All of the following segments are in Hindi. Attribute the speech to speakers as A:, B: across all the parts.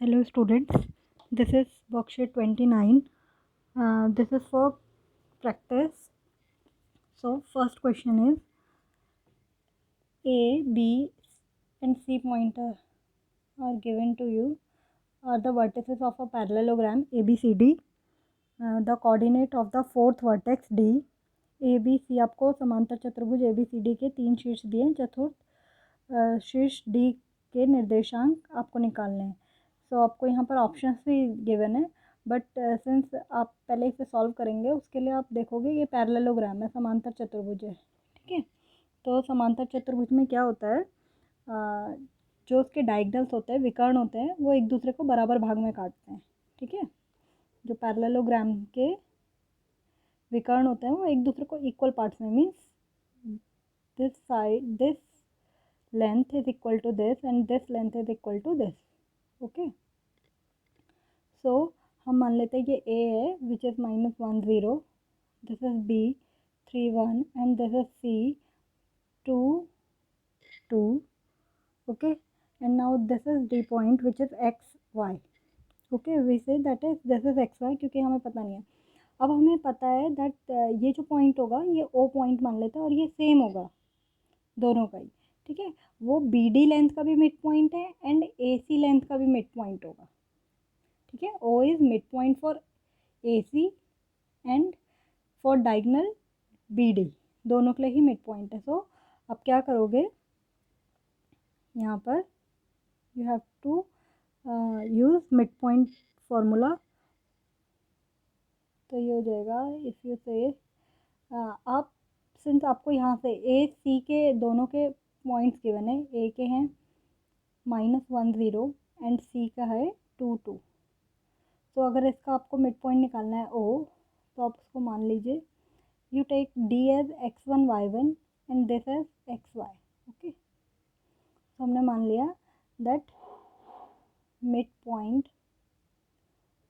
A: Hello students, this is worksheet 29. This is for practice. So first question is A, B and C pointer are given to you are the vertices of a parallelogram ABCD. The coordinate of the fourth vertex D. ABC आपको समांतर चतुर्भुज ABCD के 3 शीर्ष दिए हैं, चतुर्थ शीर्ष D के निर्देशांक आपको निकालने हैं. सो आपको यहाँ पर ऑप्शंस भी गिवन है, बट सिंस आप पहले इसे सॉल्व करेंगे उसके लिए आप देखोगे ये पैरेललोग्राम है, समांतर चतुर्भुज है. ठीक है, तो समांतर चतुर्भुज में क्या होता है, जो उसके डायगोनल्स होते हैं, विकर्ण होते हैं, वो एक दूसरे को बराबर भाग में काटते हैं. ठीक है, जो पैरेललोग्राम के विकर्ण होते हैं वो एक दूसरे को इक्वल पार्ट्स में, means this side this length is equal to this and this length is equal to this. Okay, so हम मान लेते हैं कि ए है which is -1 0, this is B 3 1 and this is C 2 2. Okay, and now this is D point which is X Y. Okay, we say that is this is X Y, क्योंकि हमें पता नहीं है. अब हमें पता है दैट ये जो पॉइंट होगा ये ओ पॉइंट मान लेते हैं और ये सेम होगा दोनों का ही. ठीक है, वो बी डी लेंथ का भी मिड पॉइंट है एंड ए सी लेंथ का भी मिड पॉइंट होगा. ठीक है, O is mid point for A C and for diagonal B D, दोनों के लिए ही मिड पॉइंट है. सो अब क्या करोगे, यहाँ पर you have to use mid point formula. तो ये हो जाएगा इफ़ यू से आप सिंस आपको यहाँ से ए सी के दोनों के पॉइंट्स गिवन है, ए के हैं -1 0 एंड सी का है 2 2. तो अगर इसका आपको मिड पॉइंट निकालना है ओ, तो आप उसको मान लीजिए you take D as x1 y1 and this as xy. Okay, तो हमने मान लिया that mid point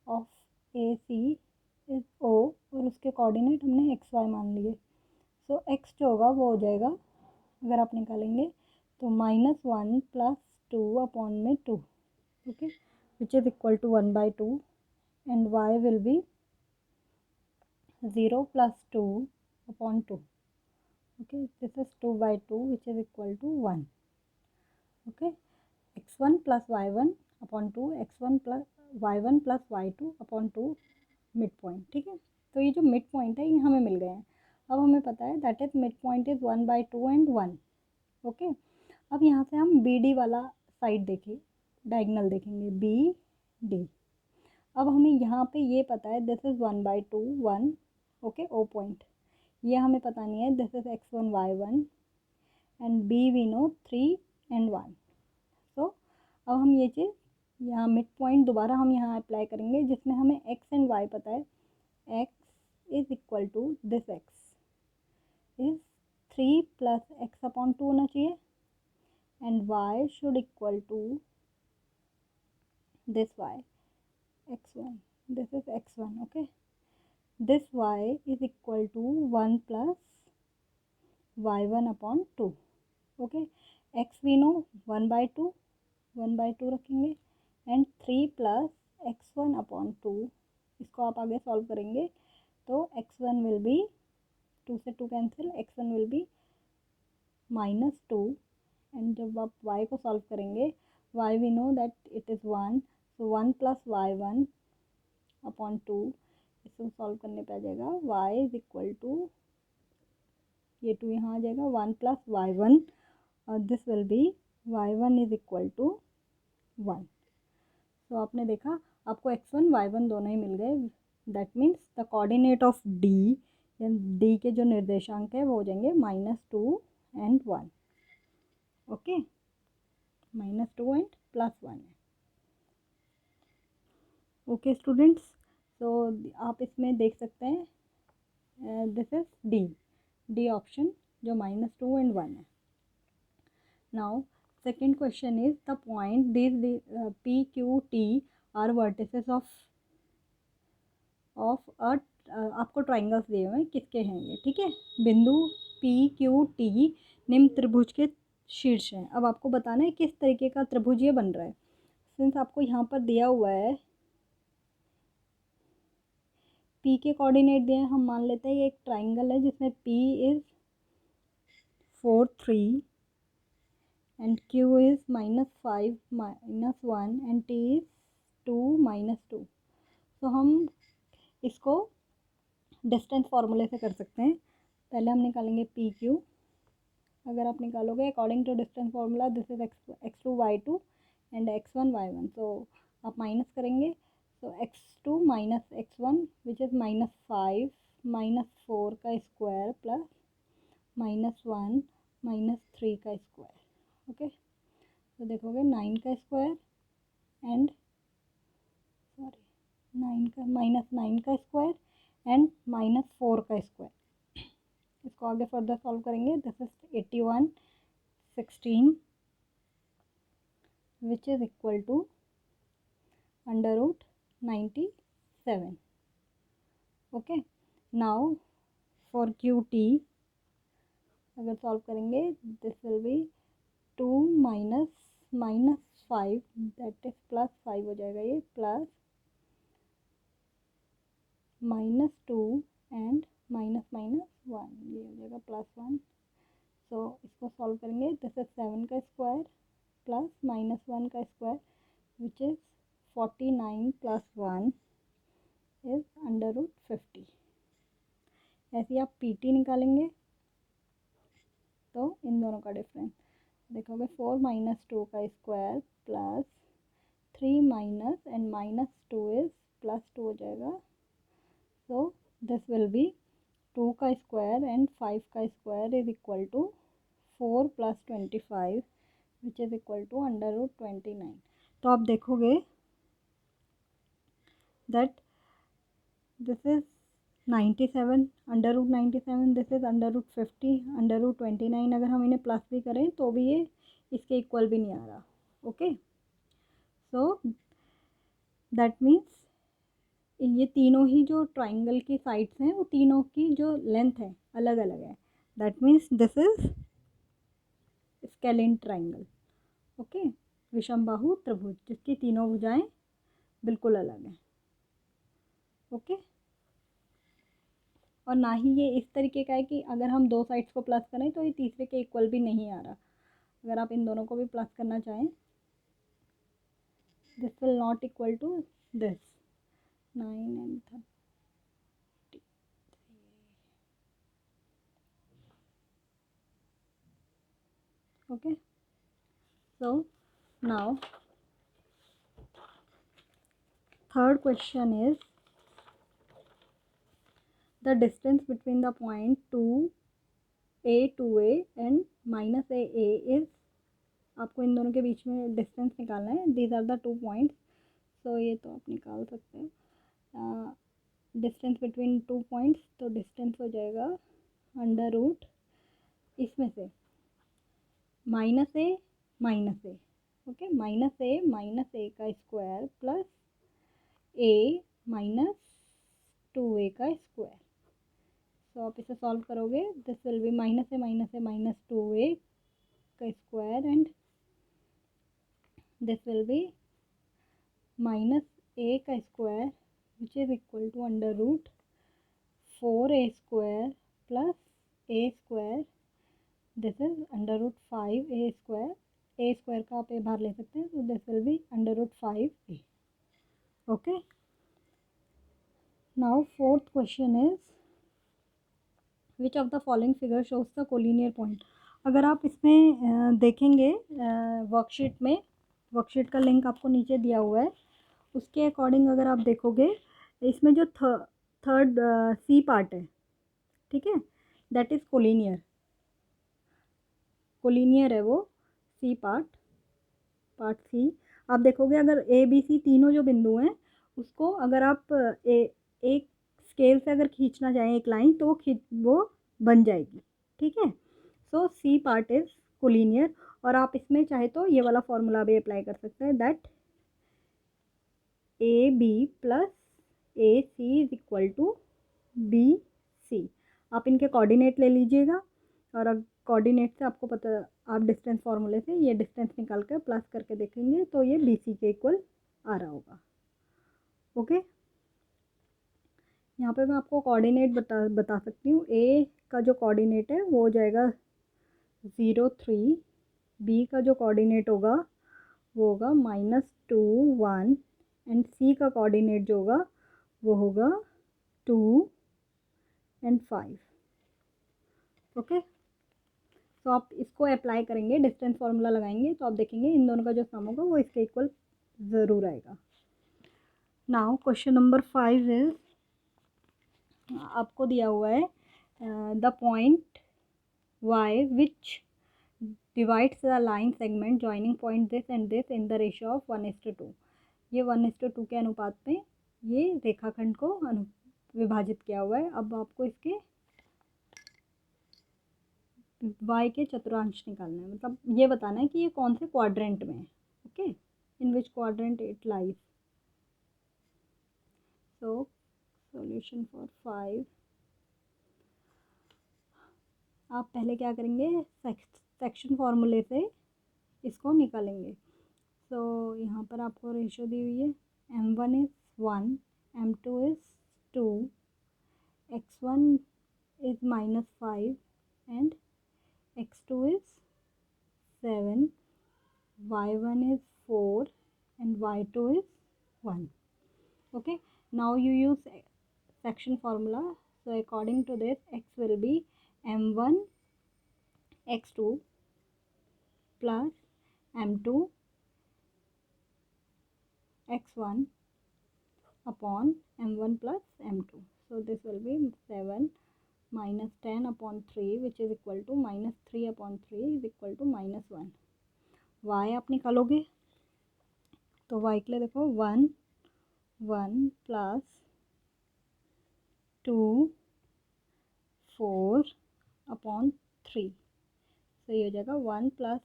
A: of A C is O और उसके कोऑर्डिनेट हमने एक्स वाई मान लिए. सो एक्स जो होगा वो हो जाएगा, अगर आप निकालेंगे तो -1 + 2 अपॉन में 2. Okay, which is equal to 1/2 and Y will be 0 + 2 upon 2. Okay, this is 2/2 which is equal to 1. Okay, x1 + y1 upon 2, x1 + y1 + y2 upon 2 point पॉइंट. ठीक है, तो ये जो मिड पॉइंट है ये हमें मिल गए हैं. अब हमें पता है that is mid point is 1/2 and 1. Okay, अब यहाँ से हम बी डी वाला साइड देखिए, डायगोनल देखेंगे बी डी. अब हमें यहाँ पे ये पता है this is 1/2 1. Okay, O point ये हमें पता नहीं है, this is x1 y1 and B we know 3 and 1. So अब हम ये चीज़ यहाँ मिड पॉइंट दोबारा हम यहाँ अप्लाई करेंगे जिसमें हमें x एंड y पता है. x is equal to this x is 3 + x upon 2 होना चाहिए and y should equal to this y x1, this is x1. Okay, this y is equal to 1 + y1 upon 2. Okay, x we know 1/2 1/2 रखेंगे एंड 3 + x1 अपॉन 2. इसको आप आगे सॉल्व करेंगे तो x1 विल बी 2 से 2 cancel, x1 will be -2 and जब आप y को सॉल्व करेंगे y we know that it is 1. So 1 + y1 upon 2, इसको सॉल्व करने पे आ जाएगा y इज इक्वल टू, ये 2 यहाँ आ जाएगा, 1 + y1 और this will be y1 is equal to 1. तो आपने देखा आपको x1 y1 दोनों ही मिल गए. That means the coordinate of D या डी के जो निर्देशांक है वो हो जाएंगे -2 एंड 1. ओके, -2 एंड +1 है. ओके स्टूडेंट्स, तो आप इसमें देख सकते हैं दिस इज डी ऑप्शन जो -2 एंड 1 है. Now second question is the point these P Q T are vertices of a आपको ट्राइंगल्स दिए हुए हैं, किसके हैं ये. ठीक है, बिंदु P Q T निम्न त्रिभुज के शीर्ष हैं. अब आपको बताना है किस तरीके का त्रिभुज ये बन रहा है. सिंस आपको यहाँ पर दिया हुआ है P के कोऑर्डिनेट दिए हैं, हम मान लेते हैं ये एक ट्राइंगल है जिसमें P is 4 3 and Q is -5 -1 and T is 2 -2। तो हम इसको डिस्टेंस फार्मूले से कर सकते हैं। पहले हम निकालेंगे पी क्यू। अगर आप निकालोगे according to distance formula this is x2 y2 and x1 y1। तो आप माइनस करेंगे तो x2 minus x1 which is -5 -4 का स्क्वायर प्लस -1 -3 का स्क्वायर। ओके, तो देखोगे 9 का स्क्वायर एंड सॉरी 9 का -9 का स्क्वायर एंड -4 का स्क्वायर। इसको आगे फर्दर सॉल्व करेंगे। This is 81 16 which is equal to √97। Okay, now for Q T अगर सॉल्व करेंगे this will be 2 -5 that is +5 हो जाएगा, ये प्लस -2 एंड -1 ये हो जाएगा +1। सो इसको सॉल्व करेंगे दिस इज 7 का स्क्वायर प्लस -1 का स्क्वायर विच इज़ 49 + 1 इज √50। ऐसे ही आप PT निकालेंगे तो इन दोनों का डिफरेंस देखोगे 4 - 2 का square plus 3 minus and -2 is +2 हो जाएगा। सो दिस विल बी 2 का स्क्वायर एंड 5 का square is equal to 4 + 25 which is equal to √29। तो आप देखोगे that this is 97 √97, this is √50 √29। अगर हम इन्हें प्लस भी करें तो भी ये इसके इक्वल भी नहीं आ रहा। ओके, सो दैट मीन्स ये तीनों ही जो ट्राइंगल की साइड्स हैं वो तीनों की जो लेंथ है अलग अलग है। That means this is scalene triangle. Okay, विषमबाहु त्रिभुज जिसकी तीनों भुजाएं बिल्कुल अलग हैं। ओके, और ना ही ये इस तरीके का है कि अगर हम दो साइड्स को प्लस करें तो ये तीसरे के इक्वल भी नहीं आ रहा। अगर आप इन दोनों को भी प्लस करना चाहें this will not equal to this 9 and 30। okay, so now third question is the distance between the point 2a and -a is। आपको इन दोनों के बीच में डिस्टेंस निकालना है। These are the 2 points. So ये तो आप निकाल सकते हैं डिस्टेंस बिटवीन 2 पॉइंट्स। तो डिस्टेंस हो जाएगा √ इसमें से -a ओके -a का स्क्वायर प्लस a -2a का स्क्वायर। सो आप इसे सॉल्व करोगे this will be -a -2a का square and this will be -a का square which is equal to √4a square plus a square. This is √5a square. a square का आप a बाहर ले सकते हैं। तो this will be √5a। Okay, now fourth question is which of the following figure shows the collinear point. अगर आप इसमें देखेंगे वर्कशीट में, वर्कशीट का लिंक आपको नीचे दिया हुआ है, उसके अकॉर्डिंग अगर आप देखोगे इसमें जो थर्ड सी पार्ट है, ठीक है, दैट इज कोलिनियर है वो सी पार्ट सी। आप देखोगे अगर ABC तीनों जो बिंदु हैं उसको अगर आप एक स्केल से अगर खींचना चाहें एक लाइन तो वो बन जाएगी। ठीक है, सो सी पार्ट इज कोलिनियर। और आप इसमें चाहे तो ये वाला फॉर्मूला भी अप्लाई कर सकते हैं that AB + AC is equal to BC। आप इनके कोऑर्डिनेट ले लीजिएगा और कोऑर्डिनेट से आपको पता, आप डिस्टेंस फार्मूले से ये डिस्टेंस निकाल कर प्लस करके देखेंगे तो ये BC के इक्वल आ रहा होगा। ओके, यहाँ पे मैं आपको कोऑर्डिनेट बता सकती हूँ। ए का जो कोऑर्डिनेट है वो हो जाएगा 0 3, बी का जो कोऑर्डिनेट होगा वो होगा -2 1 एंड सी का कोऑर्डिनेट जो होगा वो होगा 2 एंड 5। ओके, तो आप इसको अप्लाई करेंगे, डिस्टेंस फार्मूला लगाएंगे तो आप देखेंगे इन दोनों का जो सम होगा वो इसके इक्वल ज़रूर आएगा। नाउ क्वेश्चन नंबर 5 इज, आपको दिया हुआ है the point y which divides the line segment joining point this and this in the ratio of 1:2। ये 1:2 के अनुपात में ये रेखाखंड को विभाजित किया हुआ है। अब आपको इसके y के चतुर्थांश निकालना है, मतलब ये बताना है कि ये कौन से क्वाड्रेंट में है। Okay, in which quadrant it lies. So solution for 5, आप पहले क्या करेंगे, सेक्शन फार्मूले से इसको निकालेंगे। सो यहाँ पर आपको रेशियो दी हुई है, m1 is 1, m2 is 2, x1 is -5 and x2 is 7, y1 is 4 and y2 is 1. Okay, now you use section formula. So according to this, x will be m1 x2 plus m2 x1 upon m1 plus m2. So this will be 7 minus 10 upon 3 which is equal to -3 upon 3 is equal to -1. y आप निकालोगे तो y के लिए देखो 1 1 प्लस 2 4 अपॉन 3, तो ये हो जाएगा 1 plus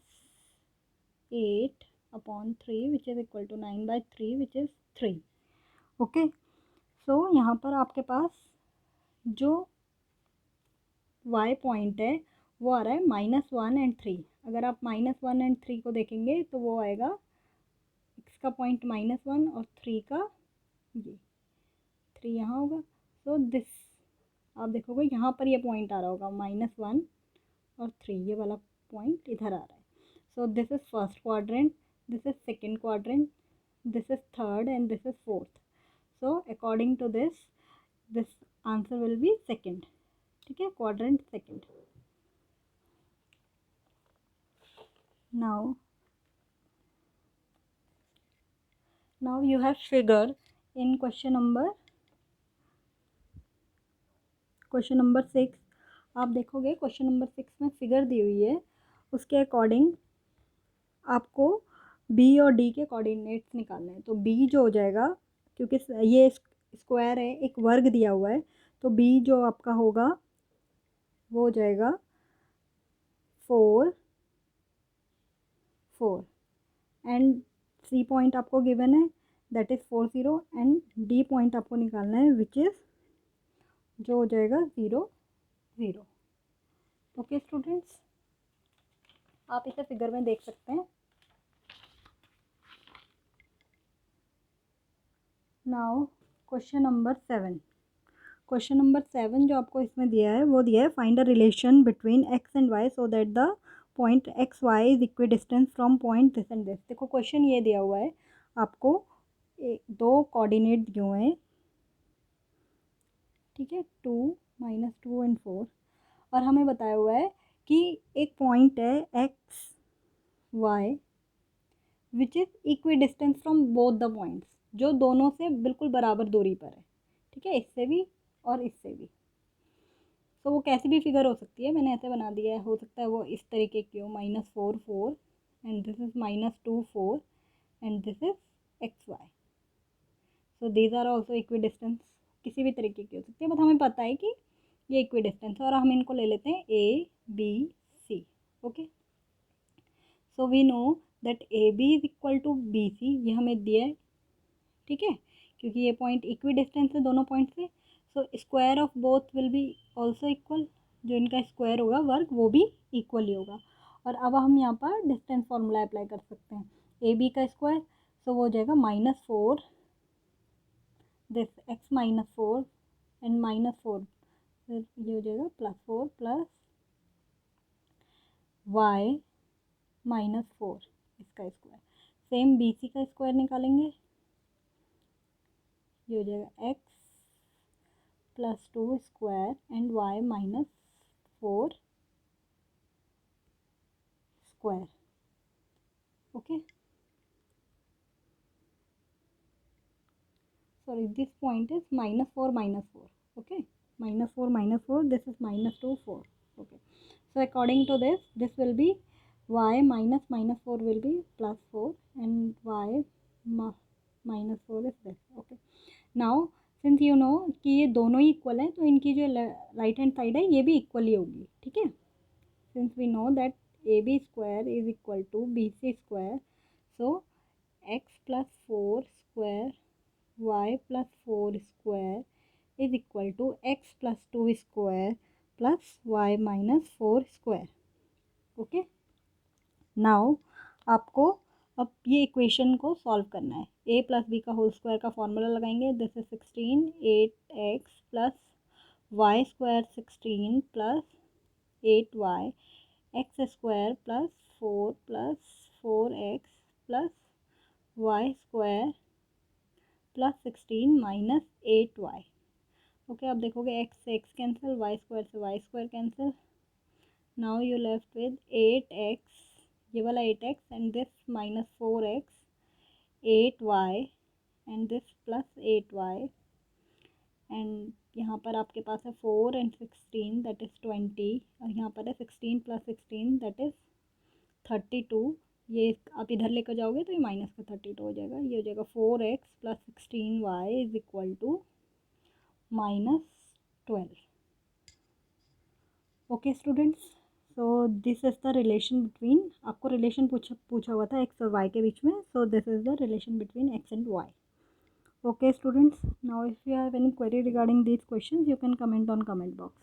A: 8 upon 3 which is equal to 9/3 which is 3। Okay, so यहाँ पर आपके पास जो y पॉइंट है वो आ रहा है -1 एंड 3। अगर आप -1 एंड 3 को देखेंगे तो वो आएगा x का पॉइंट -1 और 3 का ये 3 यहाँ होगा। सो दिस आप देखोगे यहाँ पर ये पॉइंट आ रहा होगा -1 और 3, ये वाला पॉइंट इधर आ रहा है। So this is first quadrant, this is second quadrant, this is third and this is fourth. So according to this answer will be second. ठीक है, quadrant second. now you have figure in question number 6। आप देखोगे क्वेश्चन नंबर 6 में फिगर दी हुई है, उसके अकॉर्डिंग आपको बी और डी के कोऑर्डिनेट्स निकालने हैं। तो बी जो हो जाएगा, क्योंकि ये स्क्वायर है, एक वर्ग दिया हुआ है, तो बी जो आपका होगा वो हो जाएगा 4 4 एंड सी पॉइंट आपको गिवन है that is 4 0 and D point आपको निकालना है विच इज़ जो हो जाएगा 0 0। ओके स्टूडेंट्स, आप इसे फिगर में देख सकते हैं। Now question number 7। Question number 7 जो आपको इसमें दिया है वो दिया है find a relation between x and y so that the point X Y is equidistance from point this and this. देखो क्वेश्चन ये दिया हुआ है आपको, दो कोऑर्डिनेट दिए हुए हैं, ठीक है, 2 -2 एंड 4, और हमें बताया हुआ है कि एक पॉइंट है X Y which is equidistance from both the points, जो दोनों से बिल्कुल बराबर दूरी पर है। ठीक है, इससे भी और इससे भी। तो वो कैसी भी फिगर हो सकती है, मैंने ऐसे बना दिया है, हो सकता है वो इस तरीके की हो, -4 4 and this is -2 4 and this is X Y. So these are also equidistance, किसी भी तरीके की हो सकती है, बट हमें पता है कि ये इक्वी डिस्टेंस है और हम इनको ले लेते हैं A B C. Okay, so we know that A B is equal to B C, ये हमें दिया है। ठीक है, क्योंकि ये पॉइंट इक्वी डिस्टेंस है दोनों पॉइंट से, so square of both will be also equal. जो इनका स्क्वायर होगा वर्ग वो भी इक्वल ही होगा। और अब हम यहाँ पर डिस्टेंस फार्मूला अप्लाई कर सकते हैं। ए बी का स्क्वायर सो वो हो जाएगा -4 दिस x -4 एंड -4 फिर ये हो जाएगा +4 प्लस y -4 इसका स्क्वायर। सेम बी सी का स्क्वायर निकालेंगे, ये हो जाएगा x +2 square and y -4 square. Okay, sorry this point is -4 -4, okay, -4 this is -2 4, okay. So according to this will be y -4 will be +4 and y -4 is this, okay. Now since you know कि ये दोनों ही इक्वल है तो इनकी जो राइट हैंड साइड है ये भी इक्वल ही होगी, ठीक है। since we know that AB square is equal to BC square, so x plus 4 square y plus 4 square is equal to x plus 2 square plus y minus 4 square, okay. now आपको अब ये इक्वेशन को सॉल्व करना है। a प्लस बी का होल स्क्वायर का फॉर्मूला लगाएंगे, this is 16 8x plus Y square 16 plus 8y X square plus 4 plus 4x plus Y square plus 16 minus 8y, okay. अब देखोगे x से x कैंसिल, वाई स्क्वायर से Y square cancel, now you left with 8x, ये वाला 8x and this -4x 8y and this plus 8y and यहाँ पर आपके पास है 4 एंड 16 दैट इज़ 20 और यहाँ पर है 16 प्लस 16 दैट इज़ 32। ये आप इधर लेकर जाओगे तो ये माइनस का 32 हो जाएगा, ये हो जाएगा 4x plus 16y is equal to -12। Okay students, so this is the relation between, आपको रिलेशन पूछा हुआ था एक्स और वाई के बीच में, so this is the relation between X and Y. Okay students, now if you have any query regarding these questions you can comment on comment box.